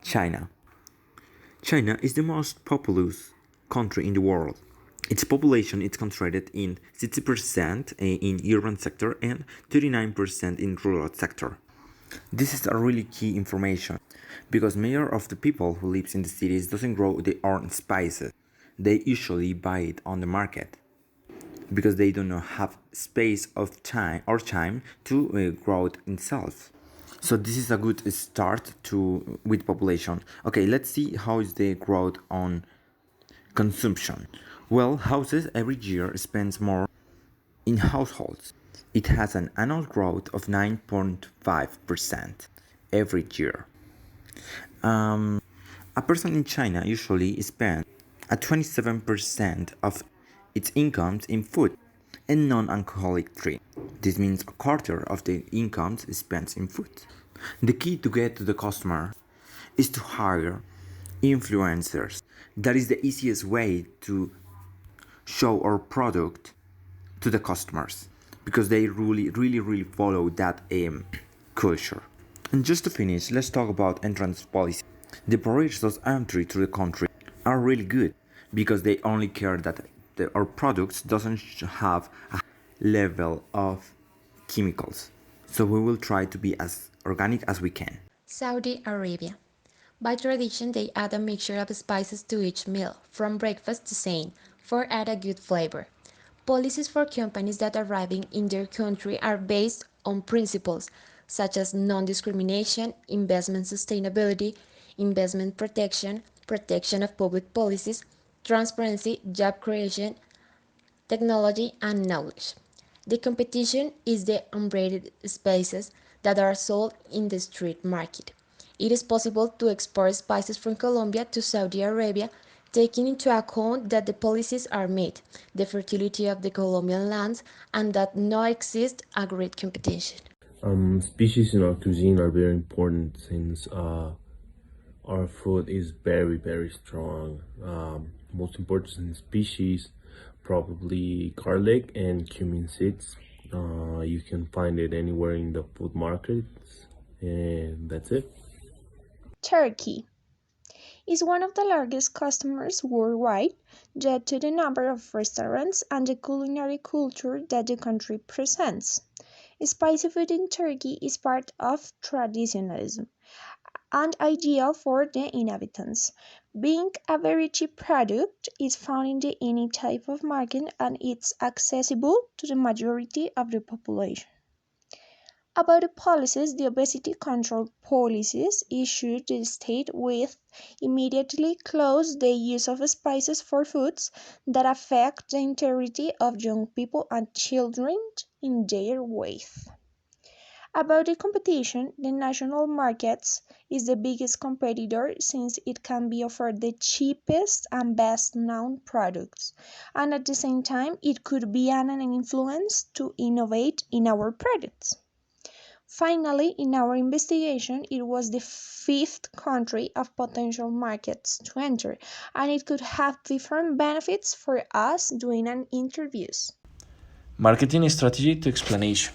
China. China is the most populous country in the world. Its population is concentrated in 60% in urban sector and 39% in rural sector. This is a really key information because many of the people who lives in the cities doesn't grow their own spices. They usually buy it on the market because they do not have space of time to grow it themselves. So this is a good start to with population. Okay, let's see how is the growth on consumption. Well, houses every year spends more in households. It has an annual growth of 9.5% every year. A person in China usually spends 27% of its incomes in food and non-alcoholic drink. This means a quarter of the incomes is spent in food. The key to get to the customer is to hire influencers. That is the easiest way to show our product to the customers because they really follow that culture. And just to finish, let's talk about entrance policy. The barriers of entry to the country are really good because they only care that our products doesn't have a level of chemicals. So we will try to be as organic as we can. Saudi Arabia. By tradition, they add a mixture of spices to each meal, from breakfast to saying, for add a good flavor. Policies for companies that are arriving in their country are based on principles such as non-discrimination, investment sustainability, investment protection, protection of public policies, transparency, job creation, technology, and knowledge. The competition is the unbranded spices that are sold in the street market. It is possible to export spices from Colombia to Saudi Arabia, taking into account that the policies are made, the fertility of the Colombian lands, and that no exists a great competition. Species in our cuisine are very important since our food is very strong. Most important species, probably garlic and cumin seeds. You can find it anywhere in the food markets, and that's it. Turkey is one of the largest customers worldwide due to the number of restaurants and the culinary culture that the country presents. Spicy food in Turkey is part of traditionalism and ideal for the inhabitants. Being a very cheap product, it's found in any type of market and it's accessible to the majority of the population. About the policies, the obesity control policies issued the state with immediately close the use of spices for foods that affect the integrity of young people and children in their weight. About the competition, the national markets is the biggest competitor since it can be offered the cheapest and best known products, and at the same time it could be an influence to innovate in our products. Finally, in our investigation, it was the fifth country of potential markets to enter, and it could have different benefits for us doing an interviews. Marketing strategy to explanation.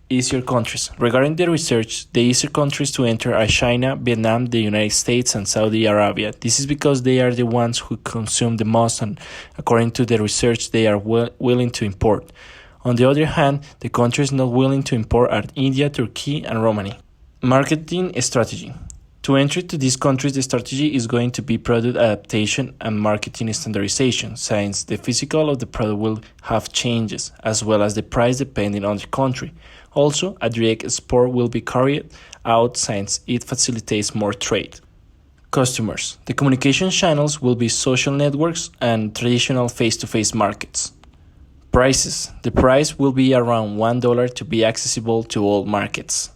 Easier countries. Regarding the research, the easier countries to enter are China, Vietnam, the United States, and Saudi Arabia. This is because they are the ones who consume the most, and according to the research, they are willing to import. On the other hand, the countries not willing to import are India, Turkey, and Romania. Marketing strategy. To enter to these countries, the strategy is going to be product adaptation and marketing standardization, since the physical of the product will have changes, as well as the price depending on the country. Also, a direct export will be carried out since it facilitates more trade. Customers. The communication channels will be social networks and traditional face-to-face markets. Prices. The price will be around $1 to be accessible to all markets.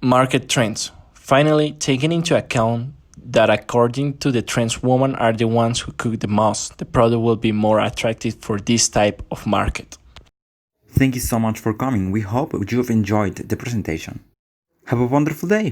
Market trends. Finally, taking into account that according to the trends, women are the ones who cook the most, the product will be more attractive for this type of market. Thank you so much for coming. We hope you have enjoyed the presentation. Have a wonderful day.